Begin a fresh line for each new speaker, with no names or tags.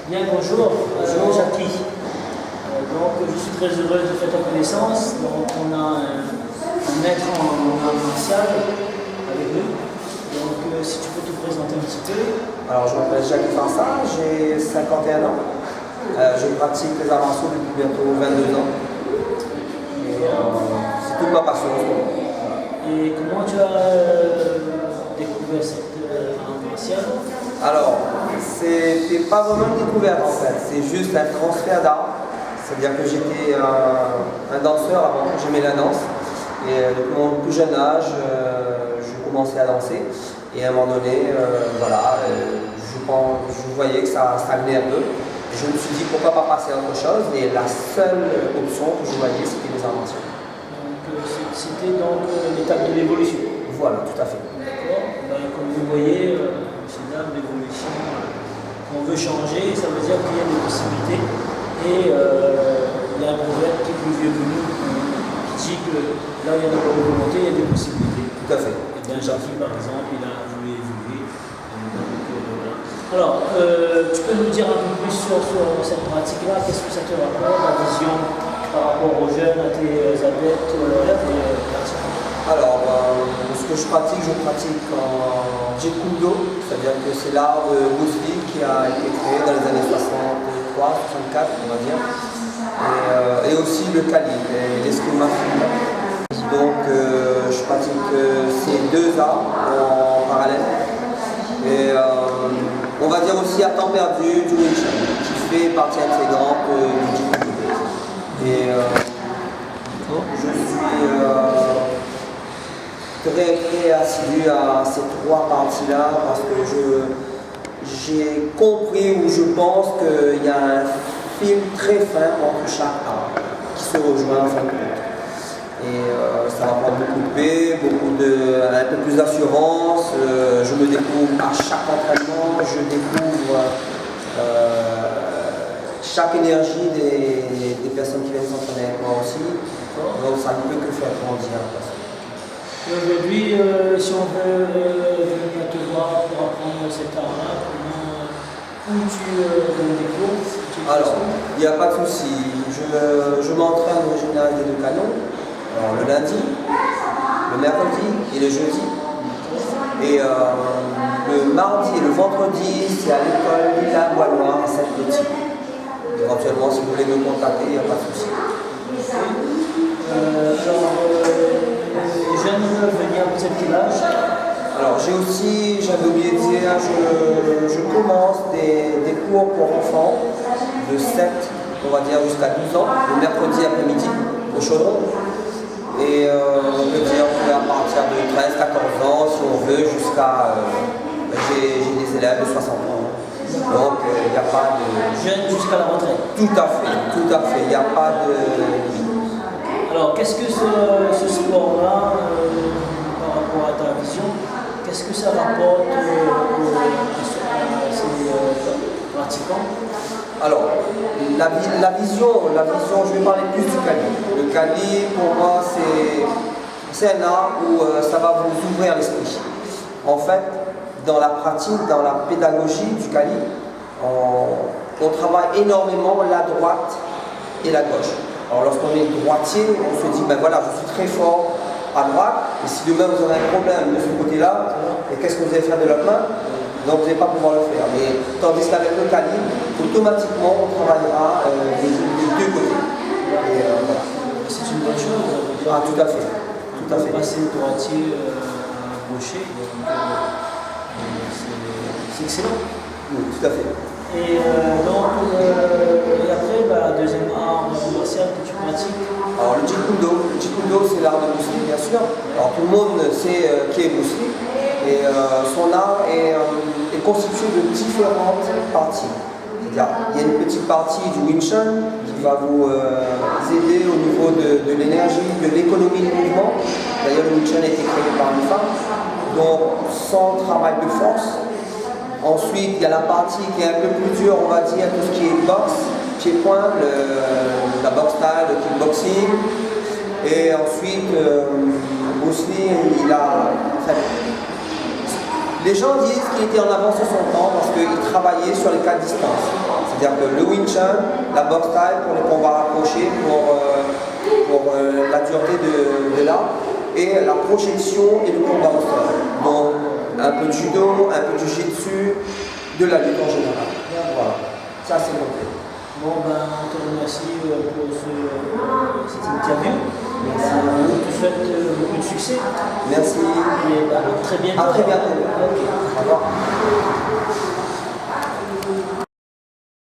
Bien, bonjour, Jackie. Donc, je suis très heureux de faire ta connaissance. Donc, on a un maître en art martial avec nous. Donc, si tu peux te présenter un petit peu.
Alors, je m'appelle Jackie Farsa, j'ai 51 ans. Je pratique les arts martiaux depuis bientôt 22 ans. Et c'est toute ma passion.
Et comment tu as découvert cette art martial?
Alors, c'était pas vraiment une découverte en fait, c'est juste un transfert d'art. C'est-à-dire que j'étais un danseur avant, j'aimais la danse. Et depuis mon plus jeune âge, je commençais à danser. Et à un moment donné, je voyais que ça stagnait un peu. Et je me suis dit pourquoi pas passer à autre chose. Et la seule option que je voyais, c'était les arts martiaux.
Donc, c'était donc l'étape de l'évolution.
Voilà, tout à fait.
D'accord. Ben, comme vous voyez, c'est là l'évolution. On veut changer, ça veut dire qu'il y a des possibilités. Et il y a un proverbe qui est plus vieux que nous, qui dit que là où il y a de la volonté, il y a des possibilités.
Tout à fait.
Et bien Jackie, par exemple, il a voulu évoluer. Alors, tu peux nous dire un peu plus sur cette pratique-là? Qu'est-ce que ça te rapporte, la vision par rapport aux jeunes, à tes adeptes,
Alors, ce que je pratique en Jeet Kune Do, c'est-à-dire que c'est l'art de Bruce Lee qui a été créé dans les années 63, 64, on va dire, et aussi le Kali, l'escrime africain. Donc, je pratique ces deux arts en parallèle. Et on va dire aussi à temps perdu du Wing Chun, qui fait partie intégrante du Jeet Kune Do. Et je suis très assidu à ces trois parties-là parce que j'ai compris ou je pense qu'il y a un fil très fin entre chaque art qui se rejoint en fin de compte. Et ça m'apprend beaucoup de paix, un peu plus d'assurance. Je me découvre à chaque entraînement, je découvre chaque énergie des personnes qui viennent s'entraîner avec moi aussi. Donc ça ne peut que faire grandir.
Et aujourd'hui, si on veut venir te voir pour apprendre cet art-là, où tu donnes des cours?
Alors, il n'y a pas de souci. Je m'entraîne au gymnase des Deux Canons, alors, le lundi, le mercredi et le jeudi. Et le mardi et le vendredi, c'est à l'école Lila Bois-Noir à Saint-Petit. Éventuellement, si vous voulez me contacter, il n'y a pas de souci.
Les jeunes peuvent venir à quel âge?
Alors j'avais oublié de dire, je commence des cours pour enfants de 7, on va dire, jusqu'à 12 ans, le mercredi après-midi, au Chaudron. Et on peut dire qu'à partir de 13-14 ans, si on veut, jusqu'à... j'ai des élèves de 60 ans. Donc il n'y a pas de...
Jeunes jusqu'à la retraite?
Tout à fait, il n'y a pas de...
Alors, qu'est-ce que ce sport-là, par rapport à ta vision, qu'est-ce que ça rapporte à ces pratiquants?
Alors, la vision, je vais parler plus du Kali. Le Kali, pour moi, c'est un art où ça va vous ouvrir l'esprit. En fait, dans la pratique, dans la pédagogie du Kali, on travaille énormément la droite et la gauche. Alors lorsqu'on est droitier, on se dit, ben voilà, je suis très fort à droite, et si demain vous aurez un problème de ce côté-là, et qu'est-ce que vous allez faire de l'autre main? Donc vous n'allez pas pouvoir le faire. Mais tandis qu'avec le Kali, automatiquement on travaillera des deux côtés. Et, voilà.
C'est une bonne chose.
Ah, tout à fait. Tout à fait.
Passer droitier à gaucher, c'est excellent.
Oui, tout à fait.
Et après, la deuxième art martial que tu pratiques?
Alors le Jeet Kune Do. Le Jeet Kune Do, c'est l'art de Bruce Lee, bien sûr. Alors tout le monde sait qui est Bruce Lee. Et son art est constitué de différentes parties. C'est-à-dire, il y a une petite partie du Wing Chun qui va vous aider au niveau de l'énergie, de l'économie du mouvement. D'ailleurs, le Wing Chun a été créé par une femme. Donc, sans travail de force. Ensuite, il y a la partie qui est un peu plus dure, on va dire, tout ce qui est boxe, pied-point, la boxe style, le kickboxing. Et ensuite, Bruce Lee, Les gens disent qu'il était en avance sur son temps parce qu'il travaillait sur les 4 distances. C'est-à-dire que le Wing Chun, la boxe thaï pour les combats rapprochés, pour la dureté de l'art, et la projection et le combat au sol. Donc un peu de judo, un peu de jiu-jitsu, de la lutte en général. Voilà, ça c'est monté.
Bon, ben, on te remercie pour cette interview. On te souhaite beaucoup de succès.
Merci.
Et ben, à très bientôt.
À très bientôt.
Ok.
Au revoir.